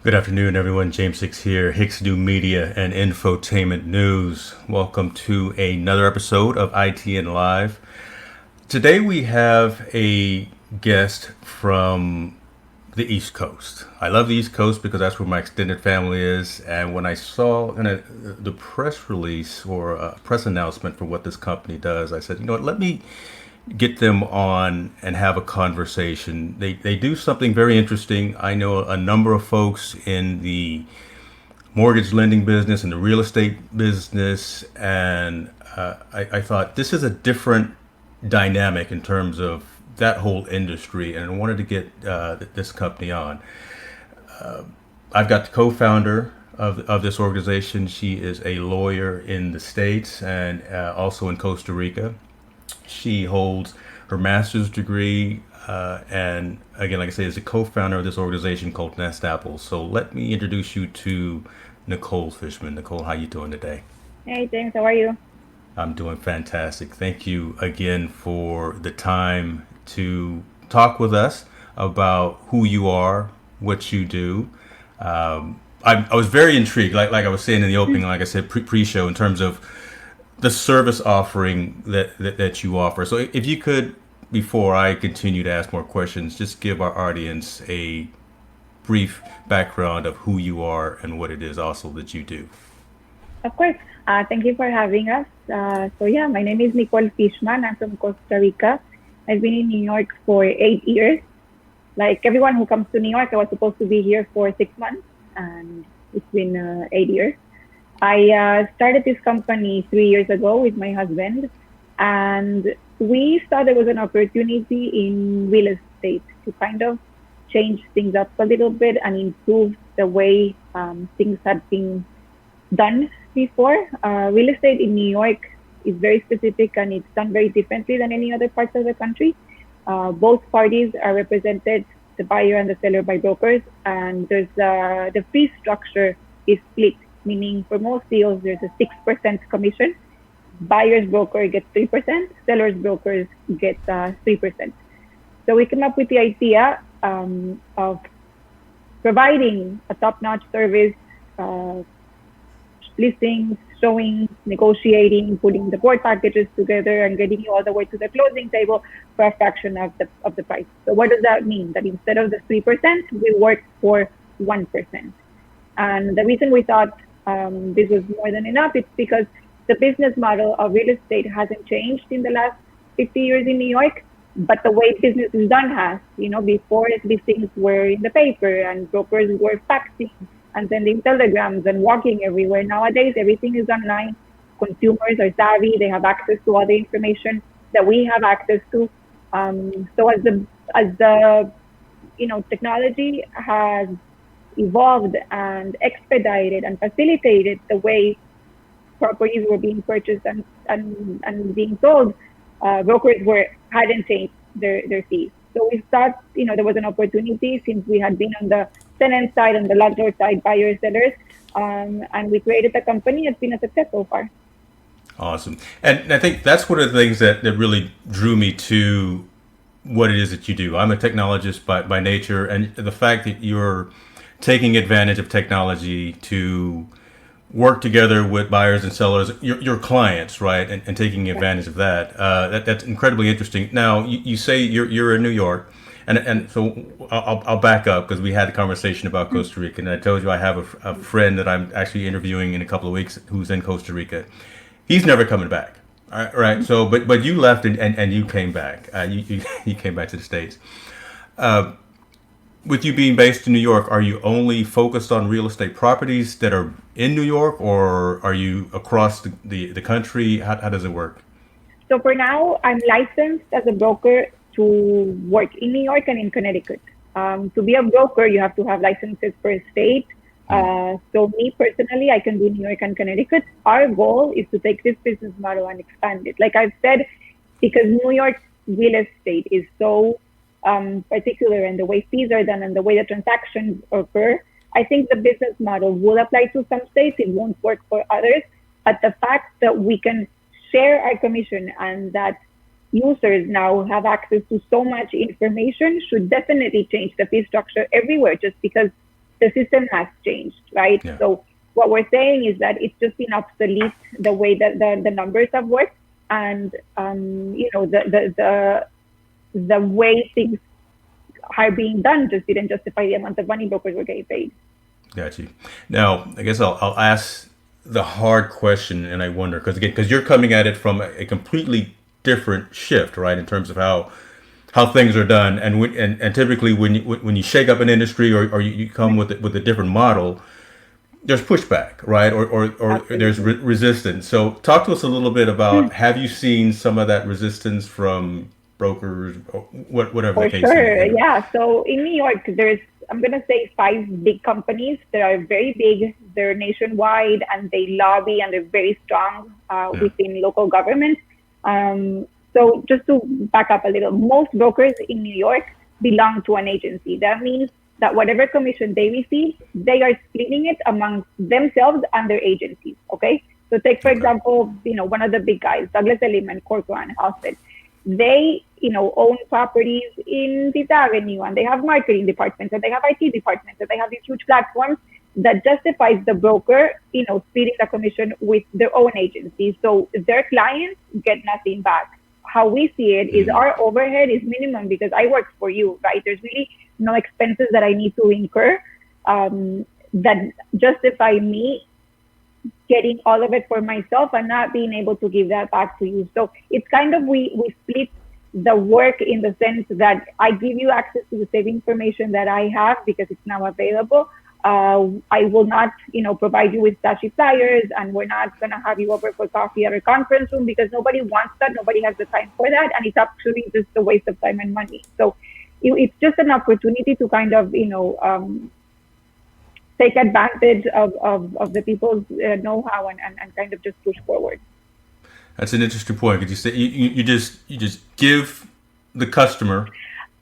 Good afternoon, everyone. James Hicks here, Hicks New Media and Infotainment News. Welcome to another episode of ITN Live. Today we have a guest from the East Coast. I love the East Coast because that's where my extended family is. And when I saw the press release or a press announcement for what this company does, I said, you know what, let me get them on and have a conversation. They do something very interesting. I know a number of folks in the mortgage lending business and the real estate business, and I thought this is a different dynamic in terms of that whole industry, and I wanted to get this company on. I've got the co-founder of this organization. She is a lawyer in the States and also in Costa Rica. She holds her master's degree, and again, like I say, is a co-founder of this organization called NestApple. So let me introduce you to Nicole Fishman. Nicole, how you doing today? Hey James, how are you? I'm doing fantastic. Thank you again for the time to talk with us about who you are, what you do. I was very intrigued, like I was saying in the opening, like I said pre-show, in terms of the service offering that you offer. So if you could, before I continue to ask more questions, just give our audience a brief background of who you are and what it is also that you do. Of course. Thank you for having us. My name is Nicole Fishman. I'm from Costa Rica. I've been in New York for 8 years. Like everyone who comes to New York, I was supposed to be here for 6 months, and it's been 8 years. I started this company 3 years ago with my husband, and we thought there was an opportunity in real estate to kind of change things up a little bit and improve the way things had been done before. Real estate in New York is very specific and it's done very differently than any other parts of the country. Both parties are represented, the buyer and the seller, by brokers, and there's the fee structure is split, meaning for most deals there's a 6% commission. Buyer's broker gets 3%, seller's brokers get 3%. So we came up with the idea of providing a top-notch service, listings, showing, negotiating, putting the board packages together, and getting you all the way to the closing table for a fraction of the price. So what does that mean? That instead of the 3%, we work for 1%. And the reason we thought this was more than enough, it's because the business model of real estate hasn't changed in the last 50 years in New York, but the way business is done has. Before these things were in the paper and brokers were faxing and sending telegrams and walking everywhere. Nowadays, everything is online. Consumers are savvy. They have access to all the information that we have access to. So as the technology has evolved and expedited and facilitated the way properties were being purchased and being sold, brokers hadn't changed their fees. So we thought, there was an opportunity since we had been on the tenant side, on the landlord side, buyers, sellers, and we created a company. It's been a success so far. Awesome. And I think that's one of the things that really drew me to what it is that you do. I'm a technologist by nature, and the fact that you're taking advantage of technology to work together with buyers and sellers, your clients, right, and taking advantage of that's incredibly interesting. Now, you say you're in New York, and so I'll back up because we had a conversation about Costa Rica, and I told you I have a friend that I'm actually interviewing in a couple of weeks who's in Costa Rica. He's never coming back. All right. So, but you left and you came back. You came back to the States. With you being based in New York, are you only focused on real estate properties that are in New York, or are you across the country? How does it work? So for now, I'm licensed as a broker to work in New York and in Connecticut. To be a broker, you have to have licenses per state. So me personally, I can do New York and Connecticut. Our goal is to take this business model and expand it. Like I've said, because New York real estate is so particular and the way fees are done and the way the transactions occur, I think the business model will apply to some states. It won't work for others. But the fact that we can share our commission and that users now have access to so much information should definitely change the fee structure everywhere, just because the system has changed, right? Yeah. So what we're saying is that it's just been obsolete the way that the numbers have worked, and the way things are being done just didn't justify the amount of money brokers were getting paid. Got you. Now, I guess I'll ask the hard question, and I wonder because you're coming at it from a completely different shift, right, in terms of how things are done, and typically when you shake up an industry or you come with a different model, there's pushback, right, or there's Absolutely. resistance. So, talk to us a little bit about, have you seen some of that resistance from brokers, or whatever the For case sure. may be? Yeah. So in New York, there's, I'm going to say, five big companies that are very big. They're nationwide and they lobby and they're very strong Yeah. within local government. So just to back up a little, most brokers in New York belong to an agency. That means that whatever commission they receive, they are splitting it among themselves and their agencies. Okay. So take, for Okay. example, one of the big guys, Douglas Elliman, Corcoran, Halstead. They, own properties in Fifth Avenue, and they have marketing departments, and they have IT departments, and they have these huge platforms that justifies the broker, splitting the commission with their own agency. So their clients get nothing back. How we see it is our overhead is minimum because I work for you, right? There's really no expenses that I need to incur that justify me getting all of it for myself and not being able to give that back to you. So it's kind of, we split the work in the sense that I give you access to the same information that I have because it's now available. I will not, provide you with flashy flyers, and we're not going to have you over for coffee at a conference room because nobody wants that. Nobody has the time for that. And it's actually just a waste of time and money. So it's just an opportunity to kind of, take advantage of the people's know-how and kind of just push forward. That's an interesting point because you say you just give the customer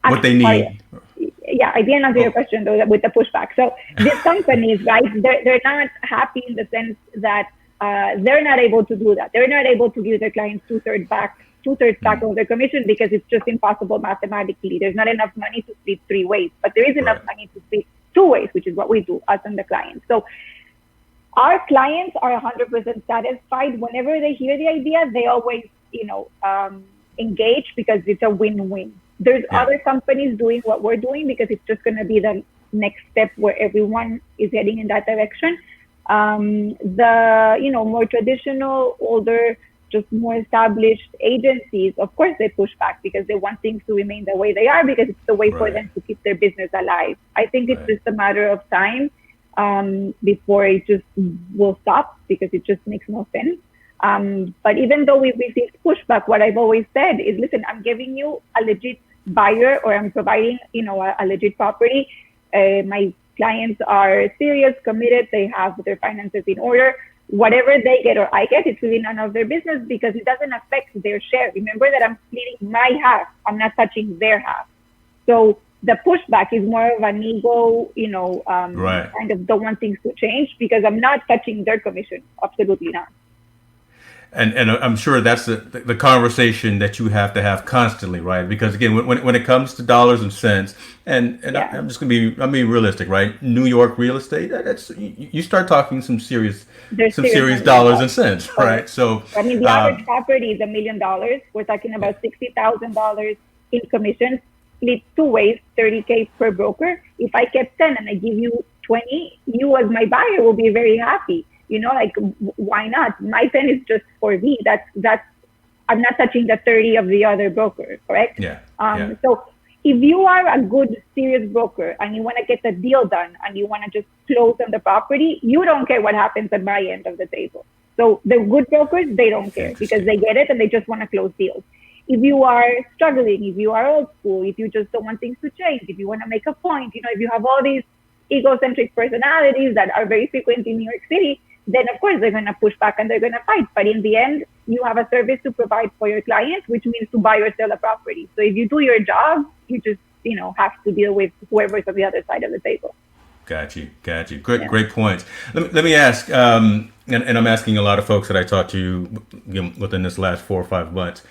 what they Sorry, need. yeah, I didn't answer your Oh, question though with the pushback. So these companies, right, they're not happy in the sense that they're not able to do that. They're not able to give their clients two-thirds back of their commission because it's just impossible mathematically. There's not enough money to split three ways, but there is enough right, money to split two ways, which is what we do, us and the clients. So our clients are 100% satisfied. Whenever they hear the idea, they always, engage because it's a win-win. There's yeah, other companies doing what we're doing because it's just going to be the next step where everyone is heading in that direction. The, more traditional, older, just more established agencies, of course, they push back because they want things to remain the way they are because it's the way for right, them to keep their business alive. I think it's right, just a matter of time before it just will stop because it just makes no sense. But even though we've received pushback, what I've always said is, listen, I'm giving you a legit buyer or I'm providing, a legit property. My clients are serious, committed, they have their finances in order. Whatever they get or I get, it's really none of their business because it doesn't affect their share. Remember that I'm splitting my half. I'm not touching their half. So the pushback is more of an ego, right. kind of don't want things to change because I'm not touching their commission. Absolutely not. And I'm sure that's the conversation that you have to have constantly, right? Because again, when it comes to dollars and cents, and Yeah, I'm just gonna be, I'm being realistic, right? New York real estate, that's you start talking there's some serious serious money dollars and involved. cents, right? Correct. So, I mean, the average um, property is $1 million. We're talking yeah, about $60,000 in commissions, split two ways, 30K per broker. If I kept 10 and I give you 20, you as my buyer will be very happy. Like why not? My 10 is just for me. That's I'm not touching the 30 of the other broker, correct? yeah, yeah, So if you are a good, serious broker and you want to get the deal done and you want to just close on the property, you don't care what happens at my end of the table. So the good brokers, they don't care because interesting, they get it and they just want to close deals. If you are struggling, if you are old school, if you just don't want things to change, if you want to make a point, if you have all these egocentric personalities that are very frequent in New York City, then of course they're going to push back and they're going to fight. But in the end, you have a service to provide for your client, which means to buy or sell a property. So if you do your job, you just, have to deal with whoever's on the other side of the table. got you. Great, Yeah. great points. Let me ask, and I'm asking a lot of folks that I talked to within this last 4 or 5 months.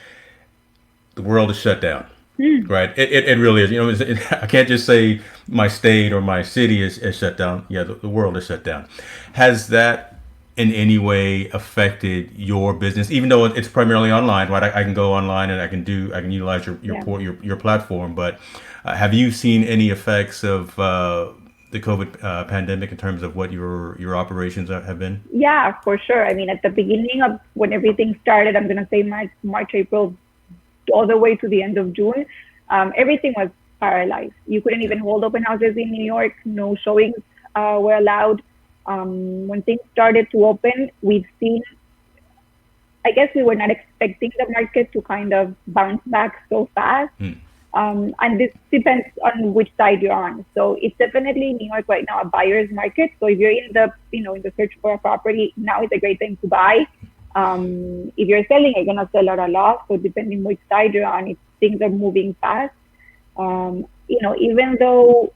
The world is shut down. Hmm. Right. It really is. I can't just say my state or my city is shut down. Yeah, the world is shut down. Has that in any way affected your business? Even though it's primarily online, right? I can go online and I can utilize Yeah. your platform. But have you seen any effects of the COVID pandemic in terms of what your operations have been? Yeah, for sure. I mean, at the beginning of when everything started, I'm gonna say March, April, all the way to the end of June, everything was paralyzed. You couldn't Yeah. even hold open houses in New York. No showings were allowed. When things started to open, we've seen. I guess we were not expecting the market to kind of bounce back so fast. Hmm. And this depends on which side you're on. So it's definitely New York right now a buyer's market. So if you're in the in the search for a property, now is a great time to buy. If you're selling, you're gonna sell at a loss. So depending which side you're on, things are moving fast. Even though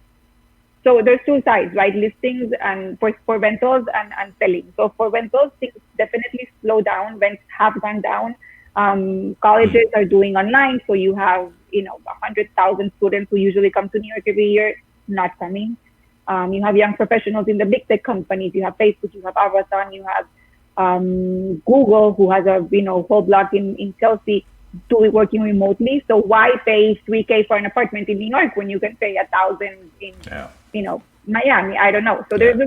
so there's two sides, right? Listings and for rentals and selling. So for rentals, things definitely slow down. Rents have gone down. Hmm. Colleges are doing online, so you have 100,000 students who usually come to New York every year not coming. You have young professionals in the big tech companies. You have Facebook, you have Amazon, you have Google, who has a whole block in Chelsea, doing working remotely. So why pay 3K for an apartment in New York when you can pay 1,000 in Yeah. Miami? I don't know. So Yeah. there's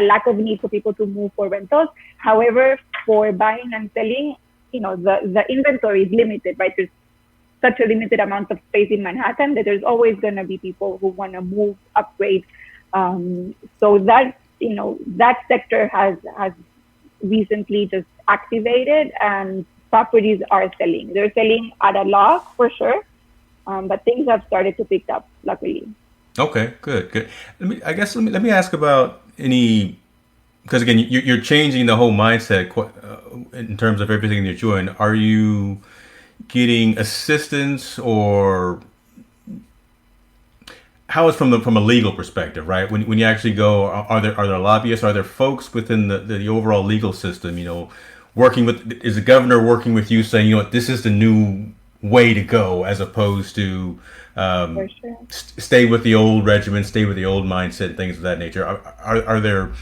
a lack of need for people to move for rentals. However, for buying and selling, the inventory is limited, right? There's such a limited amount of space in Manhattan that there's always going to be people who want to move, upgrade. So that sector has recently just activated, and properties are selling. They're selling at a loss for sure, but things have started to pick up, luckily. Okay. Good. Good. Let me ask about any, because again, you're changing the whole mindset in terms of everything that you're doing. Are you getting assistance, or how is from a legal perspective, right? When you actually go, are there lobbyists? Are there folks within the overall legal system? Working with, is the governor working with you, saying, what, this is the new way to go, as opposed to For sure. stay with the old regimen, stay with the old mindset, things of that nature. Are there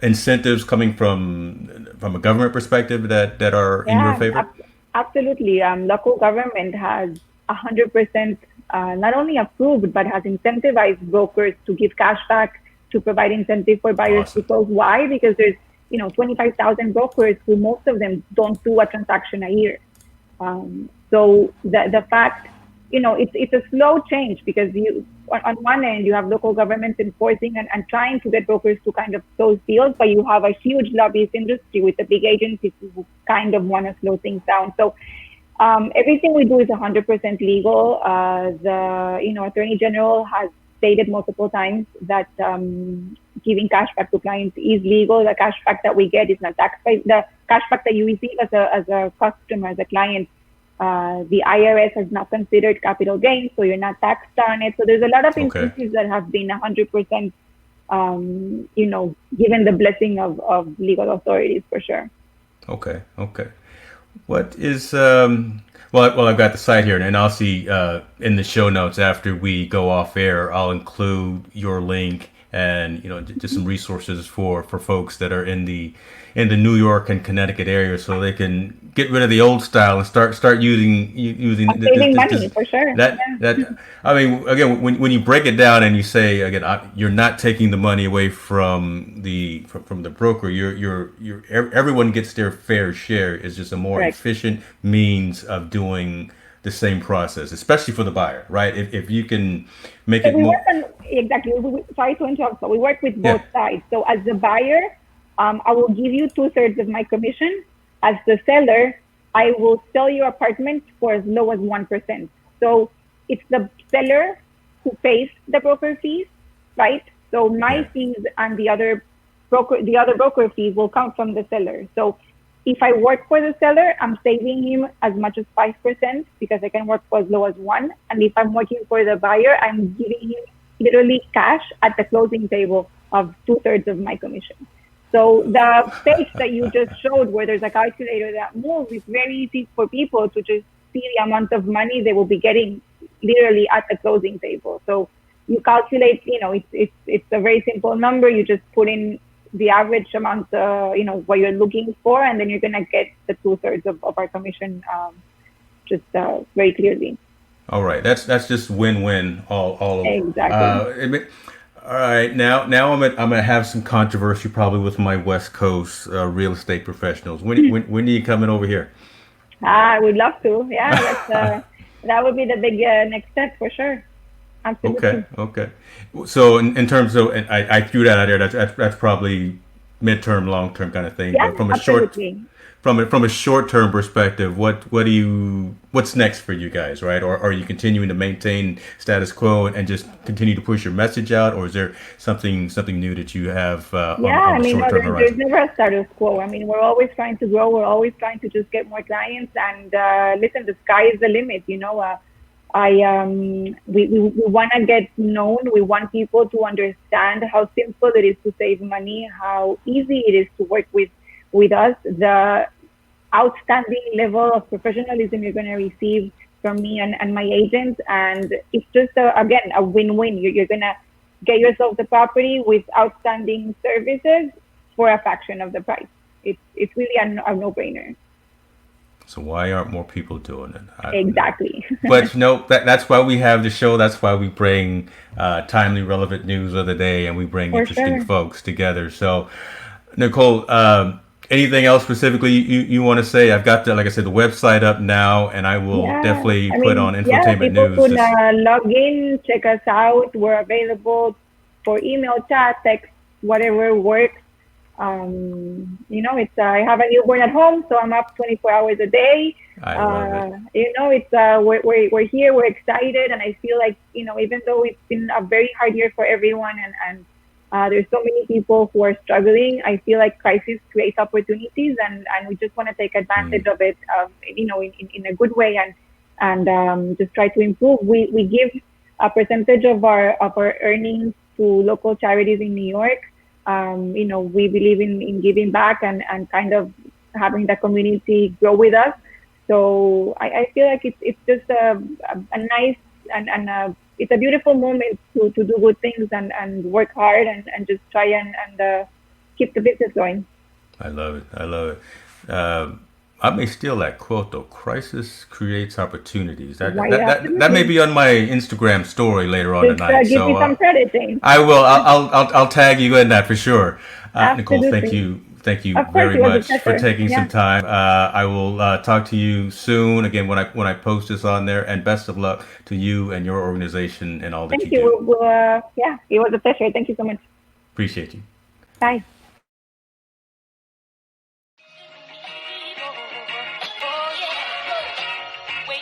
incentives coming from a government perspective that are in your Yeah, favor? absolutely. Local government has 100% not only approved but has incentivized brokers to give cash back, to provide incentive for buyers to Awesome. close. Why? Because there's 25,000 brokers who most of them don't do a transaction a year. So the fact, it's a slow change because you on one end you have local governments enforcing and trying to get brokers to kind of close deals, but you have a huge lobbyist industry with the big agencies who kind of want to slow things down. So everything we do is 100% legal. The attorney general has stated multiple times that giving cashback to clients is legal. The cashback that we get is not taxed by the cashback that you receive as a customer, as a client. The IRS has not considered capital gains, so you're not taxed on it. So there's a lot of Okay. incentives that have been 100%, given the blessing of legal authorities for sure. Okay. Okay. What is well, I've got the site here, and I'll see in the show notes after we go off air. I'll include your link and just some resources for folks that are in the New York and Connecticut area, so they can get rid of the old style and start using Saving money for sure. that. I mean, again, when you break it down and you say, again, you're not taking the money away from the broker. Everyone gets their fair share. It's just a more Correct. efficient means of doing the same process, especially for the buyer, right? If you can make So it we work more, on exactly. Sorry to interrupt. So we work with yeah, both sides. So as the buyer, I will give you 2/3 of my commission. As the seller, I will sell your apartment for as low as 1%. So it's the seller who pays the broker fees, right? So my yeah, fees and the other broker fees will come from the seller. So if I work for the seller, I'm saving him as much as 5% because I can work for as low as one. And if I'm working for the buyer, I'm giving him literally cash at the closing table of 2/3 of my commission. So the page that you just showed where there's a calculator that moves, it's very easy for people to just see the amount of money they will be getting literally at the closing table. So you calculate, it's a very simple number. You just put in the average amount, what you're looking for, and then you're gonna get the 2/3 of our commission, just very clearly. All right, that's just win-win all over. Exactly. All right, now I'm gonna have some controversy probably with my West Coast real estate professionals. When are you coming over here? I would love to. Yeah, that would be the big next step for sure. Okay, Absolutely. okay. So in terms of, and I threw that out there. That's probably midterm, long term kind of thing. Yeah, But absolutely. from a short term perspective, what's next for you guys, right? Or are you continuing to maintain status quo and just continue to push your message out, or is there something new that you have Yeah, on I the mean, short no, term there's horizon? never a status quo. I mean, we're always trying to grow. We're always trying to just get more clients. And listen, the sky is the limit. We want to get known. We want people to understand how simple it is to save money, how easy it is to work with us, the outstanding level of professionalism you're going to receive from me and my agents. And it's just, again, a win-win. You're going to get yourself the property with outstanding services for a fraction of the price. It's really a no-brainer. So why aren't more people doing it? I don't know. Exactly. But that's why we have the show. That's why we bring timely, relevant news of the day, and we bring For interesting sure. folks together. So, Nicole, anything else specifically you want to say? I've got like I said, the website up now, and I will Yeah, definitely I put on mean, yeah, infotainment people news. could This log in, check us out. We're available for email, chat, text, whatever works. It's I have a newborn at home, so I'm up 24 hours a day. I love it. It's we're here, we're excited, and I feel like even though it's been a very hard year for everyone, and there's so many people who are struggling, I feel like crisis creates opportunities, and we just want to take advantage Mm. of it, in a good way, and just try to improve. We give a percentage of our earnings to local charities in New York. We believe in giving back and kind of having the community grow with us. So I feel like it's just a nice and it's a beautiful moment to do good things and work hard and just try and keep the business going. I love it. I love it. I may steal that quote though. Crisis creates opportunities. That, Why, that that that may absolutely. be on my Instagram story later on Just tonight. give me So some credit, James. I will. I'll tag you in that for sure. Nicole, thank Absolutely. you. Thank you Of course, very it was a much for pleasure. taking some Yeah. time. I will talk to you soon again when I post this on there. And best of luck to you and your organization and all that you Thank you. do. Yeah, it was a pleasure. Thank you so much. Appreciate you. Bye. Wait,